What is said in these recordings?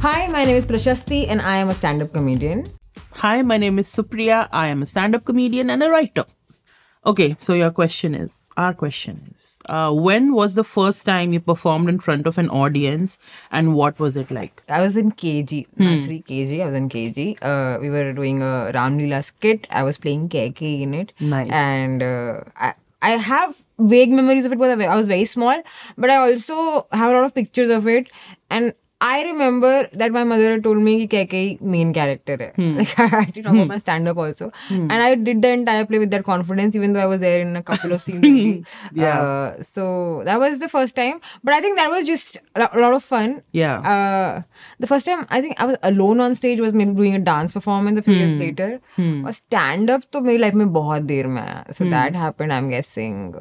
Hi, my name is Prashasti and I am a stand-up comedian. Hi, my name is Supriya. I am a stand-up comedian and a writer. Okay, so our question is, when was the first time you performed in front of an audience and what was it like? I was in KG, nursery KG. I was in KG. We were doing a Ram Leela skit. I was playing Keke in it. Nice. And I have vague memories of it because I was very small, but I also have a lot of pictures of it. And I remember that my mother had told me that Keke main character hai. Like, I actually talk about my stand-up also. And I did the entire play with that confidence, even though I was there in a couple of scenes only. So that was the first time. But I think that was just a lot of fun. Yeah. The first time I think I was alone on stage was maybe doing a dance performance a few years later. Or stand-up to my life mein bahut der mein aaya. So that happened, I'm guessing,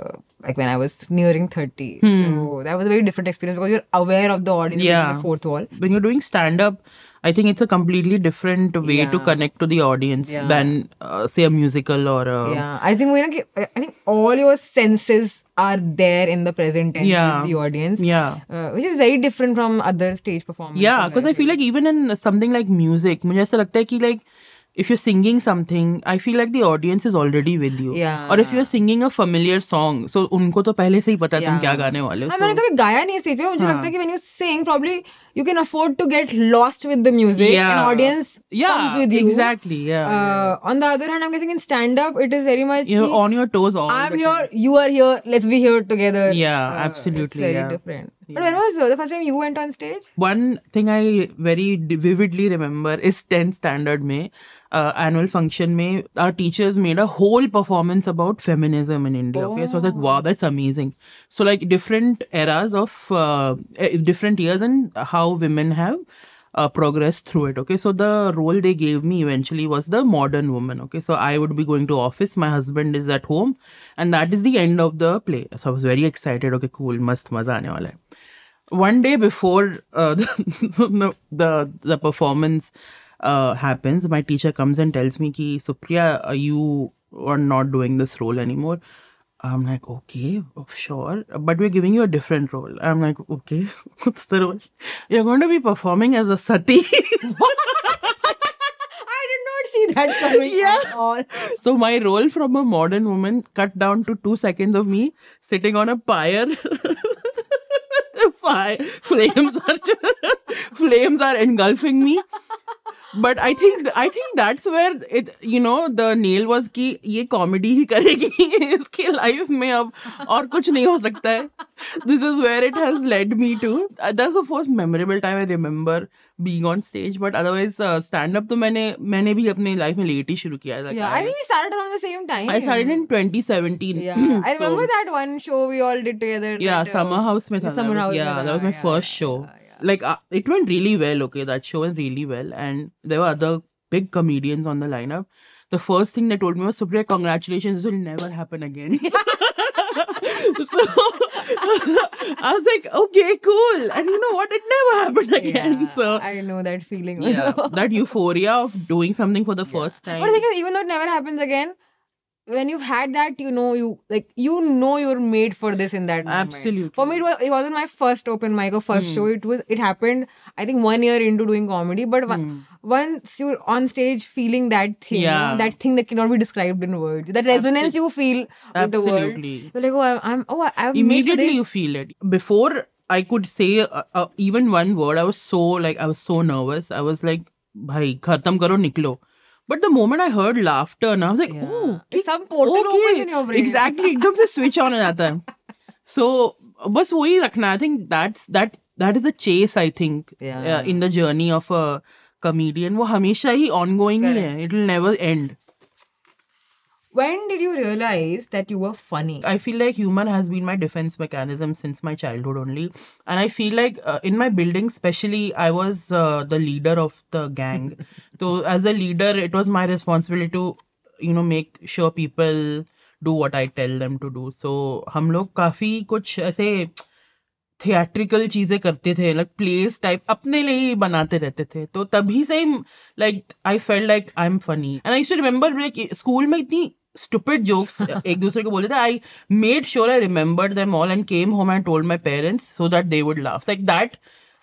like when I was nearing 30. So that was a very different experience because you're aware of the audience, Yeah. the fourth wall. When you're doing stand-up, I think it's a completely different way to connect to the audience than, say, a musical or a... Yeah, I think all your senses are there in the present tense with the audience. Yeah. Which is very different from other stage performances. Yeah, because I feel like even in something like music, मुझे ऐसा लगता है कि like if you're singing something, I feel like the audience is already with you. Yeah. Or if you're singing a familiar song, so उनको तो पहले से ही पता है तुम क्या गाने वाले हो. मैंने कभी गाया नहीं स्टेज पे. मुझे लगता है कि when you sing, probably you can afford to get lost with the music. And audience comes with you. Exactly. Yeah. On the other hand, I'm guessing in stand-up, it is very much You're on your toes all I'm the here, time. you are here, let's be here together. Yeah, absolutely. It's very different. But when was the first time you went on stage? One thing I very vividly remember is 10th standard में annual function में our teachers made a whole performance about feminism in India. Okay, so I was like, wow, that's amazing. So like different eras of different years and how women have progressed through it. Okay, so the role they gave me eventually was the modern woman. Okay, so I would be going to office, my husband is at home, and that is the end of the play. So I was very excited. Okay, cool, mast maza aane wala hai. One day before the performance happens, my teacher comes and tells me ki Supriya, you are not doing this role anymore. I'm like, okay, sure, but we're giving you a different role. I'm like, okay, what's the role? You're going to be performing as a sati. I did not see that coming at all. So my role from a modern woman cut down to 2 seconds of me sitting on a pyre. Flames are engulfing me. But I think that's where it, the nail was कि ये comedy ही करेगी इसके life में अब और कुछ नहीं हो सकता है. This is where it has led me to. That's the first memorable time I remember being on stage. But otherwise, stand-up तो मैंने भी अपने life में late ही शुरू किया. Like, I think we started around the same time. I started in 2017. Yeah, I remember that one show we all did together. Yeah, that, Summer House में था. Summer House. Yeah, that was my first show. Like, it went really well, okay? That show went really well. And there were other big comedians on the lineup. The first thing they told me was, Supriya, congratulations, this will never happen again. So, I was like, okay, cool. And you know what? It never happened again. Yeah, so I know that feeling also. That euphoria of doing something for the first time. But the thing is, even though it never happens again, when you've had that, you're made for this in that moment. Absolutely. For me, it wasn't my first open mic or first show. It happened, I think, 1 year into doing comedy. But once you're on stage feeling that thing, that thing that cannot be described in words, that resonance you feel with the world. You're like, I'm immediately made for this. You feel it. Before I could say even one word, I was so nervous. I was like, bhai, khatam karo, niklo. But the moment I heard laughter, and I was like, oh, some portal opens in your brain. Exactly, एकदम से switch on हो जाता है. So बस वही रखना. I think that is the chase. I think in the journey of a comedian, वो हमेशा ही ongoing ही है. It will never end. When did you realize that you were funny? I feel like humor has been my defense mechanism since my childhood only. And I feel like in my building, especially, I was the leader of the gang. So as a leader, it was my responsibility to, make sure people do what I tell them to do. So हम लोग काफी कुछ ऐसे theatrical चीजें करते थे, like plays type अपने लिए ही बनाते रहते थे. तो तभी से like I felt like I'm funny. And I used to remember like school में इतनी stupid jokes एक दूसरे को बोलते थे. I made sure I remembered them all and came home and told my parents so that they would laugh. Like that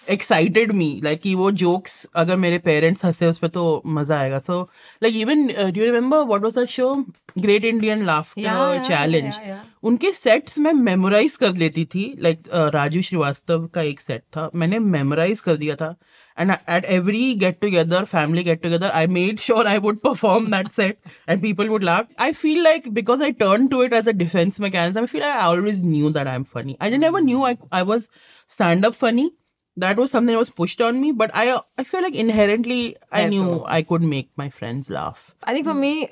excited me, like कि वो jokes अगर मेरे parents हंसे उस पे तो मजा आएगा. So like even do you remember what was that show, Great Indian Laughter Challenge? उनके sets मैं memorize कर लेती थी. Like राजू श्रीवास्तव का एक set था, मैंने memorize कर दिया था. And at every get together, family get together, I made sure I would perform that set and people would laugh. I feel like because I turned to it as a defense mechanism, I feel like I always knew that I'm funny. I never knew I was stand-up funny. That was something that was pushed on me, but I feel like inherently I knew I could make my friends laugh. I think for me,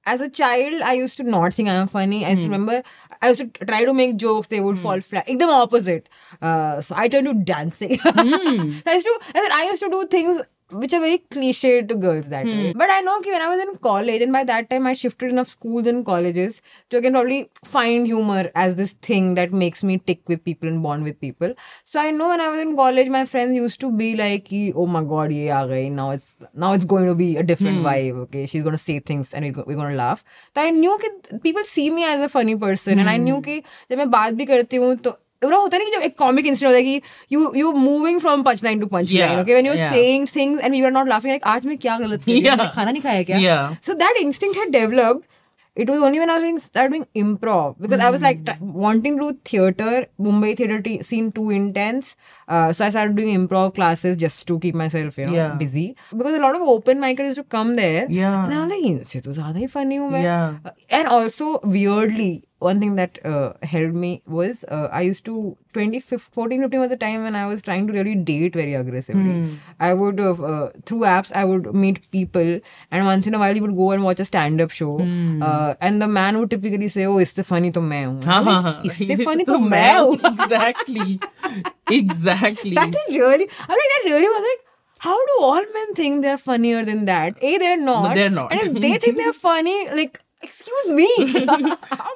as a child, I used to not think I am funny. I used to remember, I used to try to make jokes, they would fall flat. Like the opposite. So I turned to dancing. I used to do things which are very cliche to girls that way. But I know when I was in college, and by that time I shifted enough schools and colleges to again probably find humor as this thing that makes me tick with people and bond with people. So I know when I was in college, my friends used to be like, oh my god, ye aa gayi. Now it's going to be a different vibe. Okay, she's going to say things and we're going to laugh. So I knew that people see me as a funny person, and I knew that जब मैं बात भी करती हूँ तो होता है कि जो एक कॉमिक इंसिडेंट होता है कि you moving from punchline to punchline, okay, when you're saying things and we were not laughing, like आज मैं क्या गलत कर रही हूँ, खाना नहीं खाया क्या? So that instinct had developed. It was only when I was started doing improv, because I was like wanting to do theatre. Mumbai theatre scene too intense, so I started doing improv classes just to keep myself busy, because a lot of open micers used to come there, and I was like, "Inse to zyada hi funny hu main." And also weirdly, one thing that helped me was I used to 14-15 was the time when I was trying to really date very aggressively. I would through apps I would meet people, and once in a while you would go and watch a stand-up show, and the man would typically say, "Oh, इससे funny तो मैं हूँ, इससे funny तो मैं हूँ." Exactly. That is really, I'm like, that really was like, how do all men think they're funnier than that? A, they're not. No, they're not. And if they think they're funny, like, excuse me.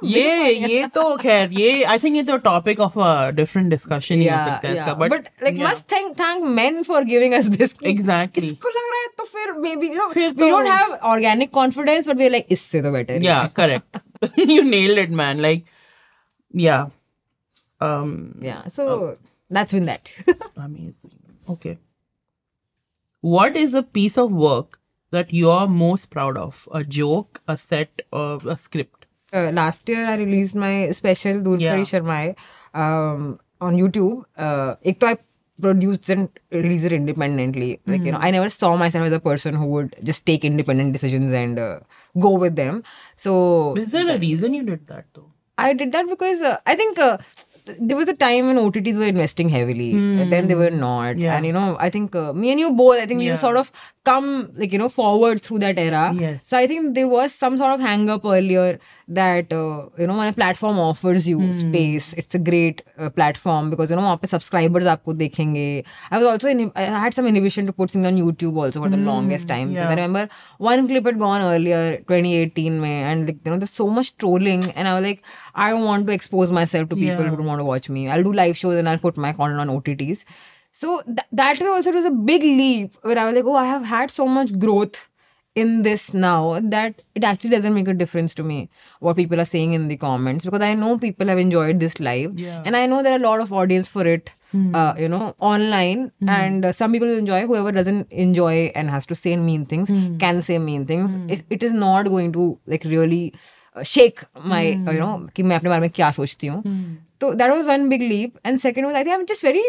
ये तो खैर ये I think it's a topic of a different discussion ही हो सकता है इसका, but like must thank men for giving us this. Exactly. इसको लग रहा है तो फिर maybe we don't have organic confidence, but we're like इससे तो better. Yeah, correct. You nailed it, man. Like yeah. So that's been that. Amazing. Okay. What is a piece of work that you are most proud of? A joke, a set, or a script? Last year I released my special Durpari Sharmaye on YouTube. Ek to I produced and released it independently. Like I never saw myself as a person who would just take independent decisions and go with them. So is there a reason you did that though? I did that because I think there was a time when OTTs were investing heavily, and then they were not. And I think me and you both, I think we sort of come forward through that era. Yes. So I think there was some sort of hang up earlier that when a platform offers you space, it's a great platform because वहाँ पे subscribers आपको देखेंगे. I was also I had some inhibition to put things on YouTube also for the longest time, because I remember one clip had gone earlier 2018 mein, and there's so much trolling, and I was like, I don't want to expose myself to people who don't want to watch me. I'll do live shows and I'll put my content on OTTs. So that way also it was a big leap where I was like, oh, I have had so much growth in this now that it actually doesn't make a difference to me what people are saying in the comments, because I know people have enjoyed this live, and I know there are a lot of audience for it online, and some people enjoy. Whoever doesn't enjoy and has to say mean things can say mean things. It is not going to like really shake my कि मैं अपने बारे में क्या सोचती हूँ. So that was one big leap, and second was I think I'm just very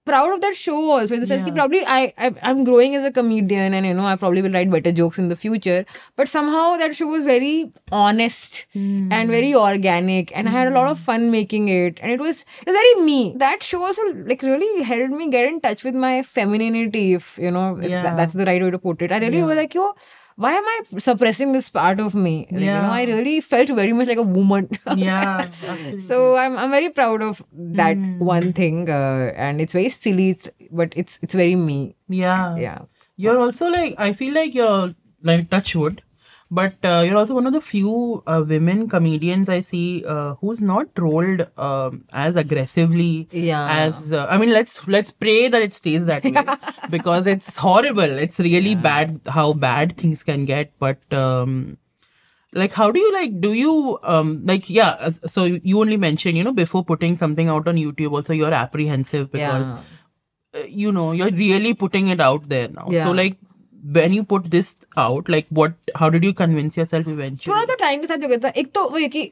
proud of that show also, in the sense that probably I'm growing as a comedian, and I probably will write better jokes in the future, but somehow that show was very honest and very organic, and I had a lot of fun making it, and it was very me. That show also like really helped me get in touch with my femininity, if that's the right way to put it. I really was like, why am I suppressing this part of me? Like, I really felt very much like a woman. So I'm very proud of that one thing, and it's very silly, but it's very me. Yeah. You're also like, I feel like you're like touch wood, but you're also one of the few women comedians I see who's not trolled as aggressively as I mean, let's pray that it stays that way, because it's horrible. It's really bad how bad things can get. But like, how do you so you only mentioned before putting something out on YouTube also you're apprehensive because you're really putting it out there now. Yeah. So like when you put this out, like how did you convince yourself eventually? थोड़ा तो time के साथ हो गया था. एक तो वो ये कि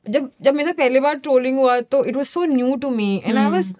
जब मेरे साथ पहली बार ट्रोलिंग हुआ तो it was so new to me and I was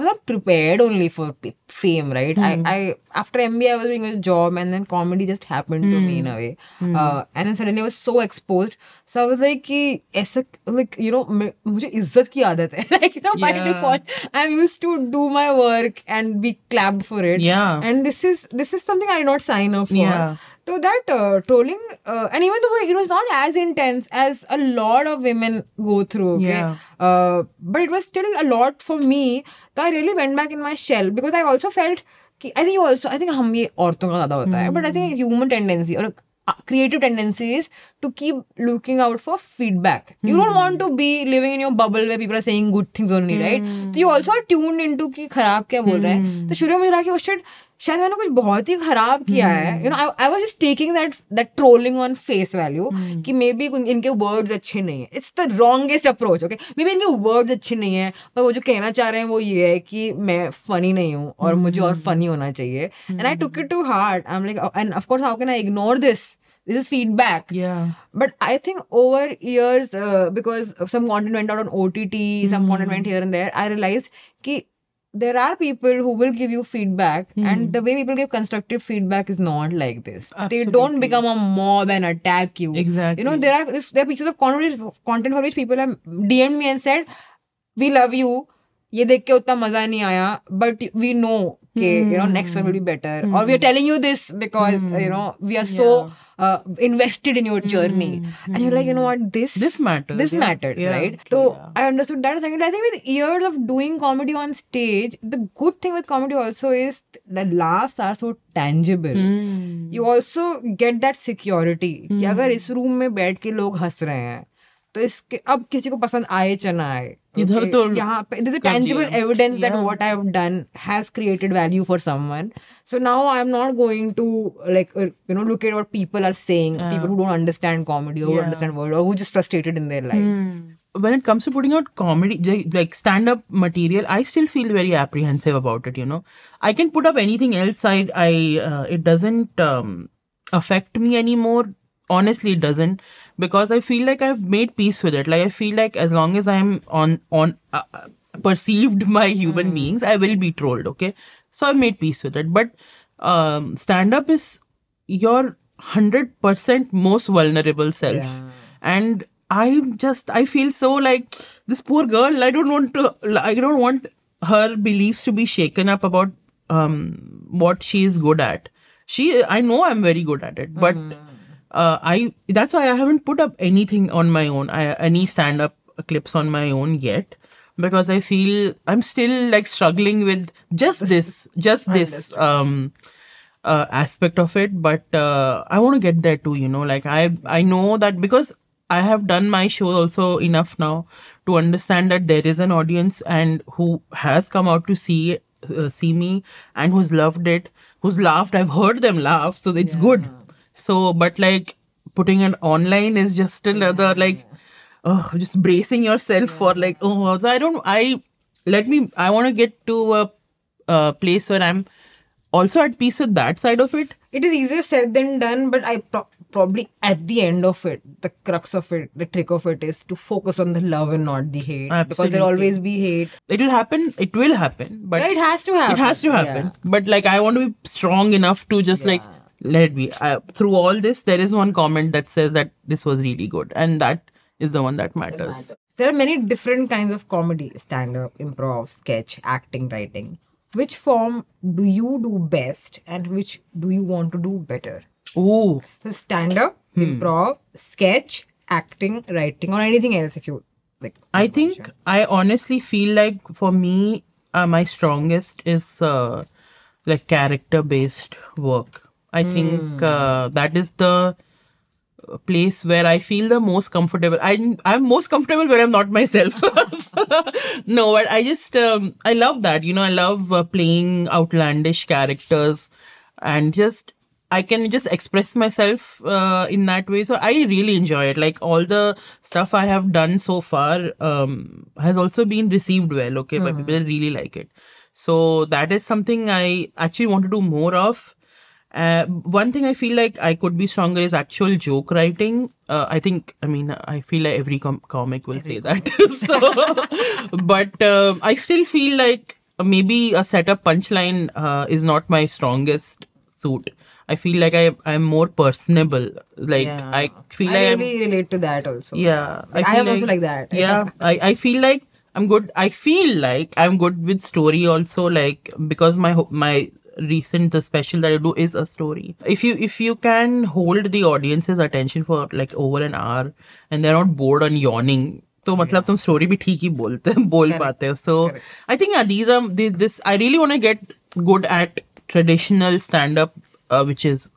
not prepared only for fame, right? I after MBA I was doing a job and then comedy just happened to me in a way, and then suddenly I was so exposed. So I was like कि ऐसा like मुझे इज्जत की आदत है, like by default I'm used to do my work and be clapped for it. Yeah. And this is something I did not sign up for. Yeah. So that trolling, and even though it was not as intense as a lot of women go through, okay, but it was still a lot for me. So I really went back in my shell because I also felt, I think हम ये औरतों का ज़्यादा होता है, but I think human tendency or creative tendency is to keep looking out for feedback. You don't want to be living in your bubble where people are saying good things only, right? So you also are tuned into कि खराब क्या बोल रहे हैं. तो शुरू में मुझे लगा कि oh shit, शायद मैंने कुछ बहुत ही खराब किया है. I was just taking that trolling on face value कि maybe इनके words अच्छे नहीं हैं. It's the wrongest approach, okay? Maybe इनके words अच्छे नहीं हैं, पर वो जो कहना चाह रहे हैं वो ये है कि मैं funny नहीं हूँ और मुझे और funny होना चाहिए. And I took it to heart. I'm like, and of course, how can I ignore this? This is feedback. Yeah. But I think over years, because some content went out on OTT, some content went here and there, I realized that there are people who will give you feedback, and the way people give constructive feedback is not like this. Absolutely. They don't become a mob and attack you. Exactly. There are pieces of content for which people have DM'd me and said, "We love you. ये देख के उतना मजा नहीं आया, but we know that next one will be better, or we are telling you this because we are so invested in your journey." And you're like, you know what, this matters, right? So I understood that. Second, I think with years of doing comedy on stage, the good thing with comedy also is that laughs are so tangible. You also get that security कि अगर इस room में बैठ के लोग हंस रहे हैं तो इसके अब किसी को पसंद आए चना आए, इधर तो यहाँ पे there's a tangible evidence that what I have done has created value for someone. So now I am not going to look at what people are saying, people who don't understand comedy or who understand world or who just frustrated in their lives. When it comes to putting out comedy, like stand-up material, I still feel very apprehensive about it. I can put up anything else. It doesn't affect me anymore. Honestly, it doesn't, because I feel like I've made peace with it. Like I feel like as long as I'm on perceived by human beings, I will be trolled. Okay, so I've made peace with it. But stand-up is your 100% most vulnerable self, and I feel so like this poor girl. I don't want her beliefs to be shaken up about what she is good at. I know I'm very good at it, but that's why I haven't put up anything on my own, any stand-up clips on my own yet, because I feel I'm still like struggling with just this aspect of it. But I want to get there too, like I know that because I have done my show also enough now to understand that there is an audience and who has come out to see me and who's loved it, who's laughed. I've heard them laugh, so it's good. So, but like putting it online is just another just bracing yourself for so I want to get to a place where I'm also at peace with that side of it. It is easier said than done, but I probably at the end of it, the crux of it, the trick of it is to focus on the love and not the hate. Absolutely. Because there'll always be hate. It will happen. It will happen. But it has to happen. It has to happen. Yeah. But I want to be strong enough to just let it be. Through all this, there is one comment that says that this was really good. And that is the one that matters. There are many different kinds of comedy. Stand-up, improv, sketch, acting, writing. Which form do you do best and which do you want to do better? Ooh. So stand-up, improv, sketch, acting, writing, or anything else if you like. I think I honestly feel like for me, my strongest is character-based work. I think that is the place where I feel the most comfortable. I'm most comfortable when I'm not myself. No, but I just I love that. I love playing outlandish characters and I can just express myself in that way. So I really enjoy it. Like all the stuff I have done so far has also been received well. Okay, but people really like it. So that is something I actually want to do more of. One thing I feel like I could be stronger is actual joke writing. I feel like every comic will say that. But I still feel like maybe a setup punchline is not my strongest suit. I feel like I'm more personable. Like I feel I like really relate to that also. Yeah, I am also like that. Yeah, I feel like I'm good. I feel like I'm good with story also. Like because my recent the special that I do is a story. If you can hold the audience's attention for like over an hour and they're not bored and yawning, तो मतलब तुम story भी ठीक ही बोल पाते हो. So I think this I really want to get good at traditional stand up, which is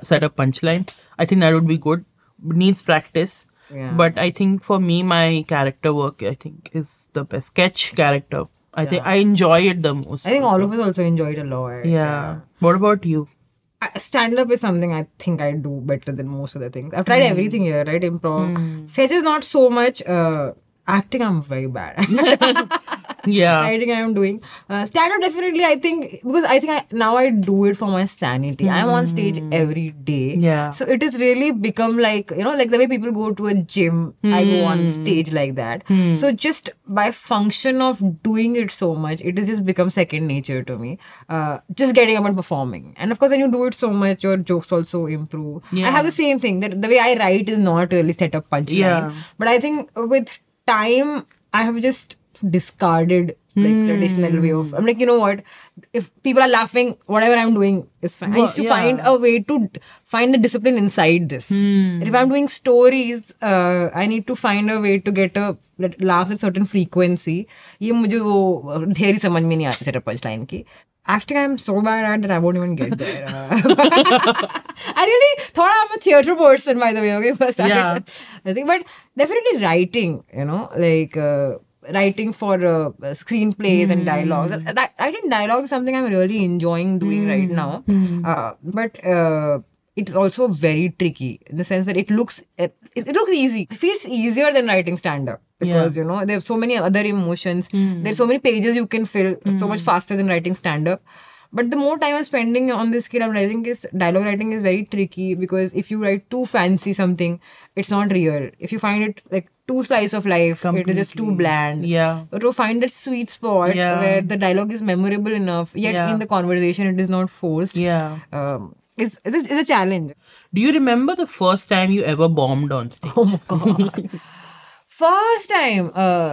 set up punchline. I think that would be good. Needs practice. Yeah. But I think for me, my character work, I think, is the best. Sketch character. I think I enjoy it the most. I think all of us also enjoy it a lot. Yeah. What about you? Stand-up is something I think I do better than most of the things. I've tried everything here, right? Improv. Sketch is not so much. Acting, I'm very bad at. Yeah. Writing, I am doing. Stand-up, definitely, I think, because I think now I do it for my sanity. I'm on stage every day. Yeah. So it has really become like, like the way people go to a gym, I go on stage like that. So just by function of doing it so much, it has just become second nature to me. Just getting up and performing. And of course, when you do it so much, your jokes also improve. Yeah. I have the same thing, that the way I write is not really set up punchline. Yeah. But I think with time, I have just discarded like traditional way of, I'm like, you know what, if people are laughing, whatever I'm doing is fine. I used to find a way to find the discipline inside this. If I'm doing stories, I need to find a way to get a laughs at certain frequency. ये मुझे वो ढेरी समझ में नहीं आती setup punchline की. Acting, I'm so bad at that I won't even get there. I really thought I'm a theatre person, by the way. Okay, first but definitely writing. Like writing for screenplays and dialogues. Writing dialogues is something I'm really enjoying doing right now. But it's also very tricky in the sense that it looks easy. It feels easier than writing stand-up. Because, there's so many other emotions. There's so many pages you can fill so much faster than writing stand-up. But the more time I'm spending on this skill, I'm realizing dialogue writing is very tricky, because if you write too fancy something, it's not real. If you find it like too slice of life, it is just too bland. Yeah. But to find that sweet spot where the dialogue is memorable enough, yet in the conversation it is not forced. Yeah. It's a challenge. Do you remember the first time you ever bombed on stage? Oh my God. First time,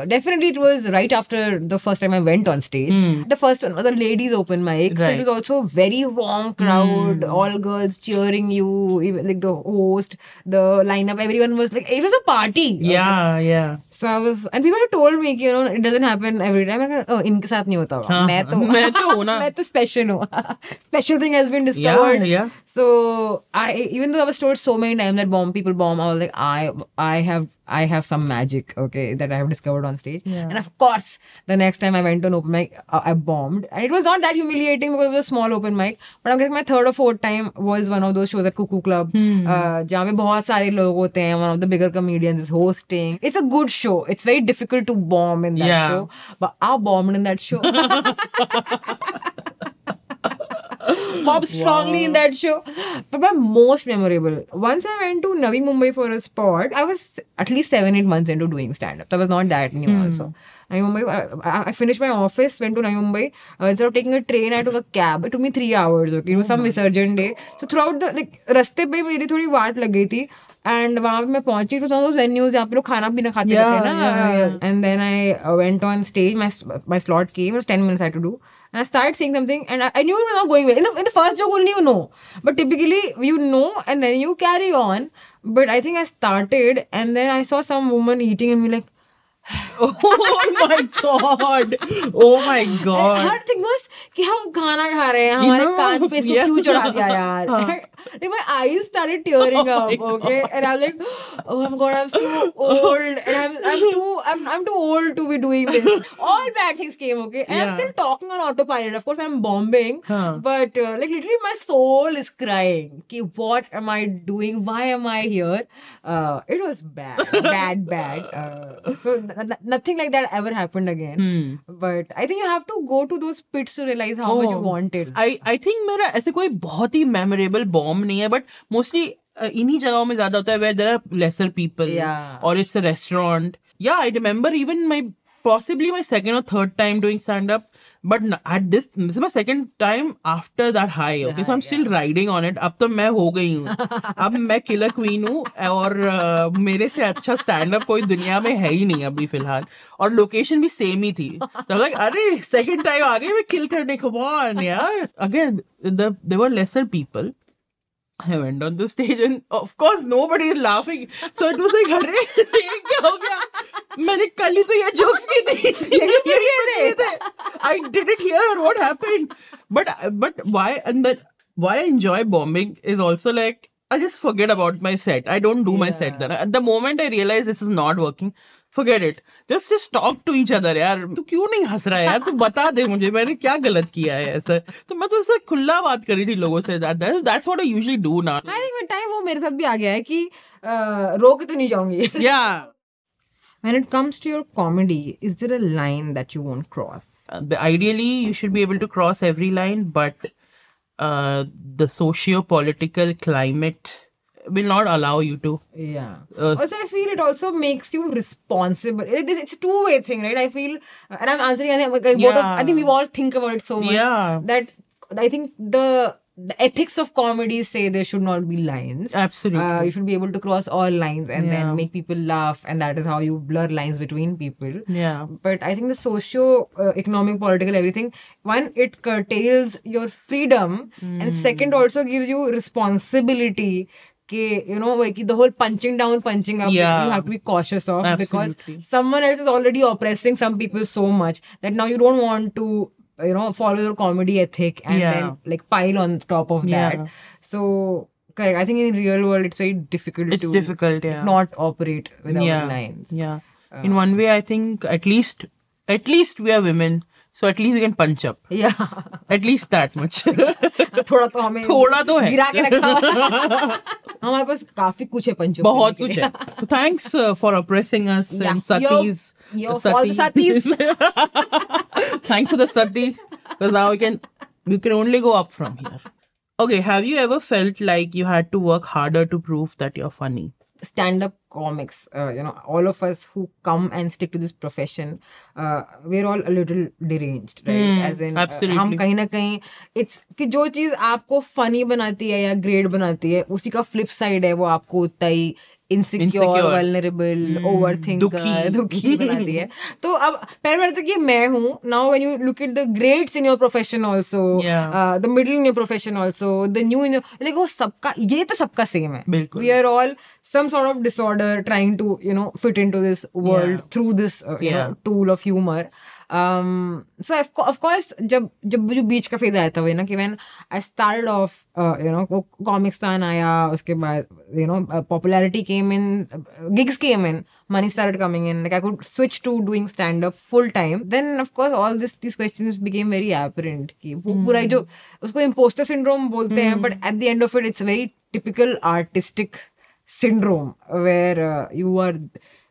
definitely it was right after the first time I went on stage. The first one was a ladies open mic. So it was also very warm crowd, all girls cheering you, even like the host, the lineup, everyone was like, it was a party. Yeah, yeah. So and people had told me, it doesn't happen every time. I go, इनके साथ नहीं होता होगा. मैं तो special हूँ. Special thing has been discovered. Yeah. So even though I was told so many times that people bomb, I was like, I have some magic, okay, that I have discovered on stage. Yeah. And of course, the next time I went to an open mic, I bombed. And it was not that humiliating because it was a small open mic. But I'm guessing my third or fourth time was one of those shows at Cuckoo Club. जहाँ पे बहुत सारे लोग होते हैं. One of the bigger comedians is hosting. It's a good show. It's very difficult to bomb in that show. But I bombed in that show. Bob strongly in that show. But my most memorable, once I went to Navi Mumbai for a spot, I was at least 7-8 months into doing stand-up. I was not that new also. Navi Mumbai, I finished my office, went to Navi Mumbai. Instead of taking a train, I took a cab. It took me 3 hours. Okay, it was some Visarjan day. So throughout the रास्ते पे मेरी थोड़ी वाट लग गई थी. And वहाँ पे मैं पहुंची. It was one of those venues जहाँ पे लोग खाना पीना खाते रहते हैं ना. And then I went on stage. My slot came. It was 10 minutes I had to do. And I started saying something, and I knew it was not going well. In the first joke only you know. But typically you know and then you carry on. But I think I started, and then I saw some woman eating and be like, oh my God. Oh my God. Her thing was कि हम खाना खा रहे हैं, हमारे कान पे इसको क्यों चढ़ा दिया यार. like my eyes started tearing up. Okay, and I'm like, oh my god, I'm so old, and I'm too old to be doing this. All bad things came. Okay, and I'm still talking on autopilot. Of course, I'm bombing, but like literally, my soul is crying. Okay, what am I doing? Why am I here? It was bad. So nothing like that ever happened again. But I think you have to go to those pits to realize how much you want it. I think मेरा ऐसे कोई बहुत ही memorable bomb नहीं है, but mostly इन्हीं जगहों में ज़्यादा होता है where there are lesser people, or it's a restaurant. Yeah, I remember even possibly my second or third time doing stand-up, but this is my second time after that high. Okay, so I'm still riding on it. अब तो मैं हो गई हूँ. अब मैं killer queen हूँ और मेरे से अच्छा stand-up कोई दुनिया में है ही नहीं अभी फिलहाल. और location भी same ही थी. तो I'm like, अरे second time आ गई मैं kill करने. Come on यार. Again, there were lesser people. I went on the stage and of course nobody is laughing. So it was like, अरे ये क्या हो गया? मैंने कल ही तो ये jokes की थी. I didn't hear what happened. But why I enjoy bombing is also like I just forget about my set. I don't do my set. Then at the moment I realize this is not working, forget it. Just talk to each other. यार तू क्यों नहीं हंस रहा है यार? तू बता दे मुझे मैंने क्या गलत किया है ऐसा. तो मैं तो उससे खुला बात कर रही थी लोगों से. That's what I usually do now. I think with time वो मेरे साथ भी आ गया है कि रोक तो नहीं जाऊंगी. Yeah. When it comes to your comedy, is there a line that you won't cross? Ideally, you should be able to cross every line, but the socio-political climate will not allow you to. Yeah. Also, I feel it also makes you responsible. It's a two-way thing, right? I feel, and I'm answering, I think we all think about it so much that I think the ethics of comedy say there should not be lines. Absolutely. You should be able to cross all lines and then make people laugh, and that is how you blur lines between people. Yeah. But I think the socio-economic, political, everything, one, it curtails your freedom, and second, also gives you responsibility. Like the whole punching down, punching up, you have to be cautious of. Absolutely. Because someone else is already oppressing some people so much that now you don't want to follow your comedy ethic and then like pile on top of that. So correct. I think in real world it's very difficult to not operate without lines. Yeah. In one way, I think at least we are women. So at least we can punch up. Yeah. At least that much. थोड़ा तो है. गिरा के रखा. हमारे पास काफी कुछ है पंच. बहुत कुछ है. So thanks for oppressing us and Satis. All the Satis. Thanks for the Sati. Because now you can only go up from here. Okay, have you ever felt like you had to work harder to prove that you're funny? Stand-up comics, all of us who come and stick to this profession, we're all a little deranged, right? As in, हम कहीं ना कहीं, it's कि जो चीज आपको funny बनाती है या great बनाती है, उसी का flip side है वो आपको उतना ही insecure, vulnerable, overthinker, दुखी बनाती है. तो अब पहले बार तक ये मैं हूँ. Now when you look at the greats in your profession also, the middle in your profession also, the new in your, like वो सबका, ये तो सबका same है. बिल्कुल. We are all some sort of disorder trying to fit into this world through this tool of humor. So of course जब जो बीच का फेज आया था वो ना कि when I started off Comicstaan आया, उसके बाद popularity came in, gigs came in, money started coming in, like I could switch to doing stand up full time. Then of course all these questions became very apparent कि वो पूरा जो उसको imposter syndrome बोलते हैं, but at the end of it it's a very typical artistic syndrome where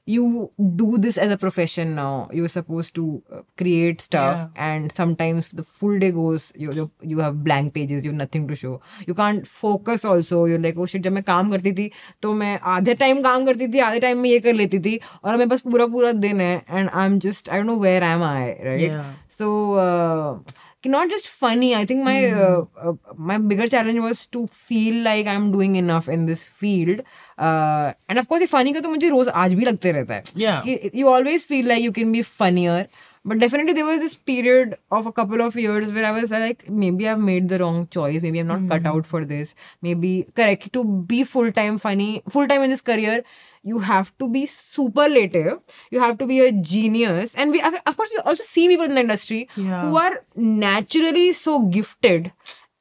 you do this as a profession now. You're supposed to create stuff, and sometimes the full day goes, you have blank pages, you have nothing to show. You can't focus also. You're like, oh shit, जब मैं काम करती थी तो मैं आधे time काम करती थी, आधे टाइम में ये कर लेती थी, और मेरे पास पूरा दिन है, and I don't know where am I, right? So not just funny. I think my bigger challenge was to feel like I'm doing enough in this field. And of course, ये funny का तो मुझे रोज आज भी लगते रहता है. Yeah. You always feel like you can be funnier. But definitely there was this period of a couple of years where I was like, maybe I've made the wrong choice. Maybe I'm not cut out for this. Maybe, correct, to be full-time funny, full-time in this career, you have to be superlative. You have to be a genius. And of course, we also see people in the industry who are naturally so gifted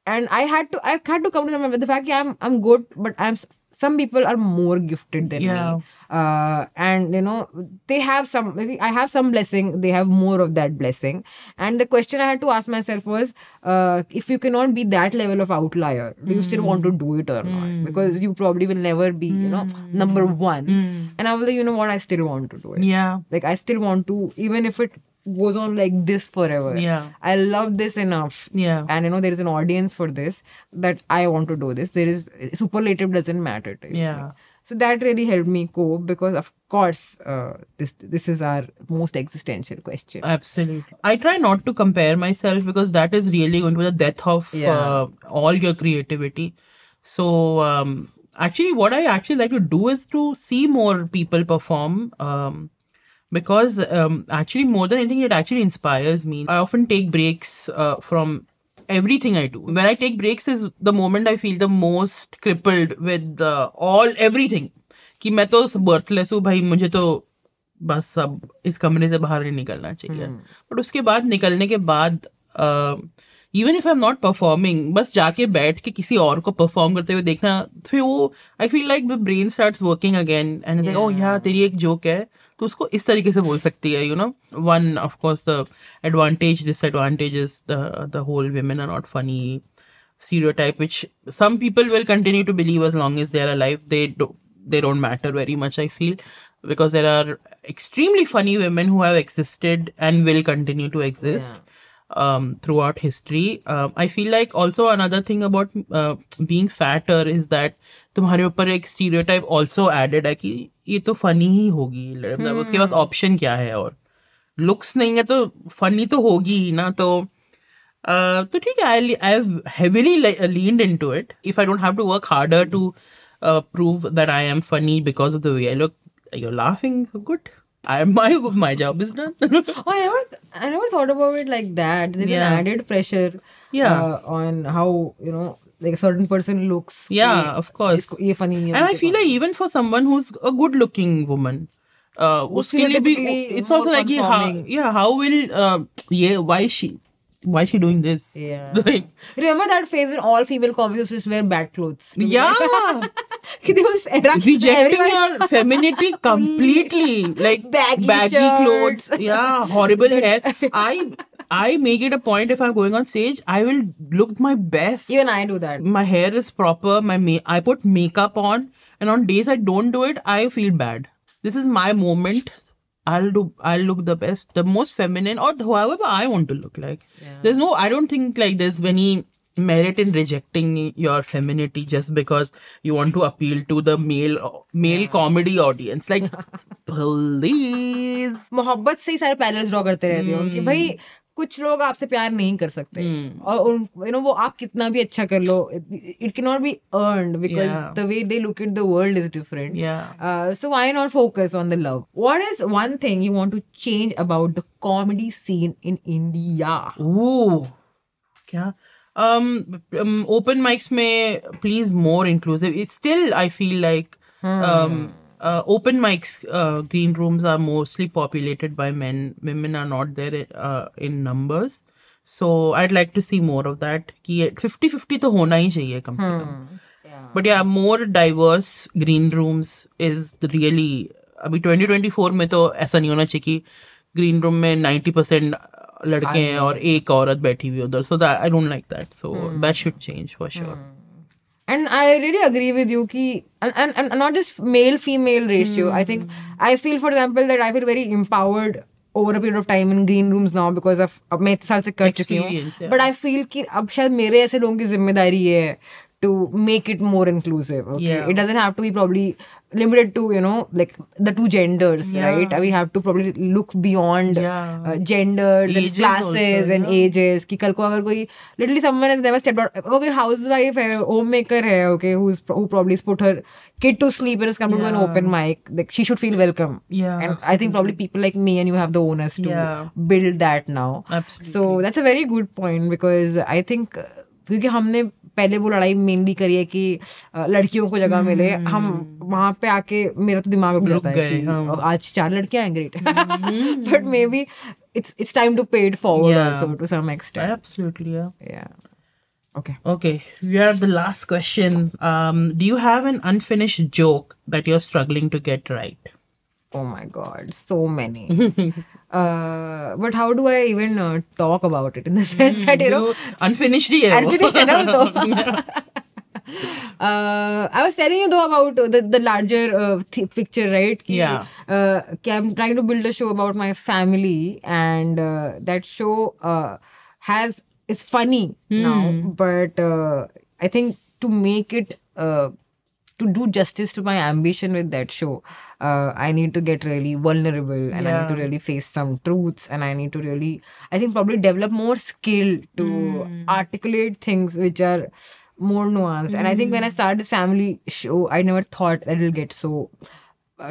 and I had to come to terms with the fact that I'm good, but some people are more gifted than me, and they have I have some blessing, they have more of that blessing. And the question I had to ask myself was, if you cannot be that level of outlier, do you still want to do it or not? Because you probably will never be number one. And I was like, you know what, I still want to do it. Like I still want to, even if it goes on like this forever. I love this enough. And there is an audience for this, that I want to do this. There is superlative doesn't matter to you. So that really helped me cope, because of course this is our most existential question. Absolutely. I try not to compare myself, because that is really going to be the death of all your creativity. So actually what I actually like to do is to see more people perform, because actually more than anything, it actually inspires me. I often take breaks from everything I do. When I take breaks is the moment I feel the most crippled with everything. कि मैं तो बर्थलेस हूँ भाई, मुझे तो बस सब इस कमरे से बाहर नहीं निकलना चाहिए. बट उसके बाद निकलने के बाद even if I am not performing, बस जाके बैठ के किसी और को परफॉर्म करते हुए देखना, फिर वो I feel like the brain starts working again and oh यार तेरी एक जोक है तो उसको इस तरीके से बोल सकती है. One of course the advantage disadvantage is the whole women are not funny stereotype, which some people will continue to believe as long as they are alive. They don't matter very much, I feel, because there are extremely funny women who have existed and will continue to exist throughout history. I feel like also another thing about being fatter is that तुम्हारे ऊपर एक stereotype also added है कि ये तो funny ही होगी, मतलब उसके पास option क्या है, और looks नहीं है तो funny तो होगी ही ना. तो ठीक है, I've heavily leaned into it. If I don't have to work harder to prove that I am funny because of the way I look, you're laughing, good. My job is done. I never thought about it like that. There's an added pressure on how like a certain person looks. Of course. ये funny नहीं, and I feel like even for someone who's a good looking woman, उसके लिए भी it's also like how will why is she doing this? Like, remember that phase when all female comics just wear bad clothes? There was rejecting your femininity completely, like baggy clothes, horrible hair. I make it a point, if I'm going on stage, I will look my best. Even I do that. My hair is proper. I put makeup on, and on days I don't do it, I feel bad. This is my moment. I'll look the best, the most feminine, or however I want to look like. I don't think like there's any merit in rejecting your femininity just because you want to appeal to the male comedy audience. Like, please. मोहब्बत से ही सारे panels draw करते रहते हो कि भाई कुछ लोग आपसे प्यार नहीं कर सकते, और वो आप कितना भी अच्छा कर लो, it cannot be earned because the way they look at the world is different. So why not focus on the love? What is one thing you want to change about the comedy scene in India? Ooh, क्या? Open mics में please more inclusive. It's still, I feel like open mics, green rooms are mostly populated by men. Women are not there in numbers. So I'd like to see more of that. कि 50-50 तो होना ही चाहिए कम से कम. But yeah, more diverse green rooms is really. अभी 2024 में तो ऐसा नहीं होना चाहिए कि green room में 90% लड़के हैं और एक औरत बैठी हुई उधर. So that I don't like that. So that should change for sure. And I really agree with you ki, and not just male-female ratio. I feel, for example, that I feel very empowered over a period of time in green rooms now because of अब मैं इतने साल से कर चुकी हूँ. But I feel कि अब शायद मेरे ऐसे लोगों की जिम्मेदारी है to make it more inclusive. Okay? It doesn't have to be probably limited to like the two genders, right? We have to probably look beyond genders and classes also, and ages. कि कल को अगर कोई literally someone has never stepped out, कोई housewife है, homemaker है, okay, who probably put her kid to sleep and has come to do an open mic, like she should feel welcome. And absolutely. I think probably people like me and you have the onus to build that now. Absolutely. So that's a very good point, because I think क्योंकि हमने पहले वो लड़ाई mainly करी है कि लड़कियों को जगह मिले, हम वहां पे आके मेरा तो दिमाग उठ जाता है कि आज 4 लड़कियां हैं, great. But may be it's time to pay it forward also to some extent. Absolutely, yeah. Okay. Okay, we have the last question. Do you have an unfinished joke that you're struggling to get right? Oh my God, so many. But how do I even talk about it in the sense that, Unfinished ही है वो. unfinished है ना वो तो. I was telling you though about the larger picture, right? Yeah. I'm trying to build a show about my family, and that show is funny now, but I think to make it to do justice to my ambition with that show, I need to get really vulnerable, and I need to really face some truths, and I need to really, I think, probably develop more skill to articulate things which are more nuanced. And I think when I started this family show, I never thought that it'll get so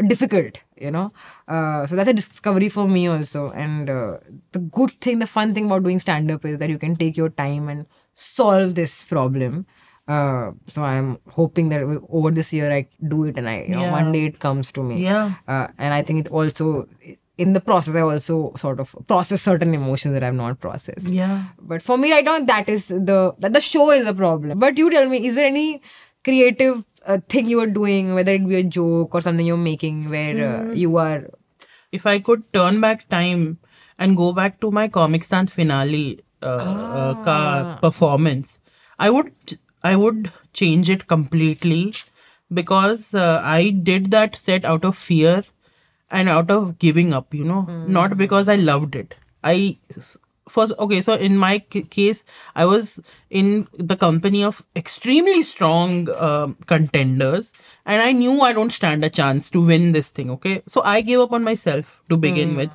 difficult, so that's a discovery for me also. And the good thing, the fun thing about doing stand-up is that you can take your time and solve this problem. So I'm hoping that over this year I do it, and one day it comes to me. And I think it also, in the process, I also sort of process certain emotions that I've not processed. But for me right now, that the show is a problem. But you tell me, is there any creative thing you are doing, whether it be a joke or something you're making, where you are... If I could turn back time and go back to my Comic Stand finale ka performance, I would change it completely, because I did that set out of fear and out of giving up, not because I loved it. So in my case, I was in the company of extremely strong contenders, and I knew I don't stand a chance to win this thing, okay? So I gave up on myself to begin with.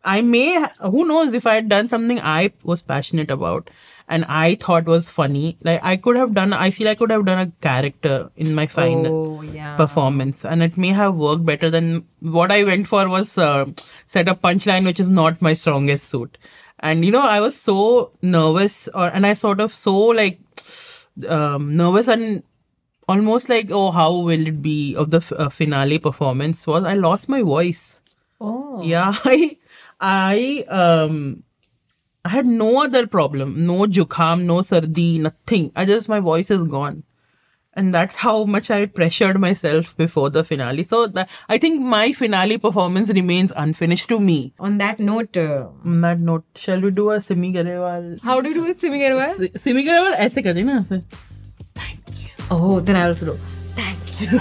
Who knows, if I had done something I was passionate about and I thought was funny, like I could have done a character in my final performance, and it may have worked better than what I went for was set up punchline, which is not my strongest suit. And I was so nervous, and I sort of so like nervous and almost like, oh, how will it be of the finale performance, was I lost my voice. Oh. Yeah, I had no other problem, no jukham, no sardi, nothing. My voice is gone. And that's how much I pressured myself before the finale. So I think my finale performance remains unfinished to me. On that note, shall we do a Simi Garewal? How do you do it, Simi Garewal? Simi Garewal ऐसे करते ना ऐसे. Thank you. Oh, then I also do. Thank you.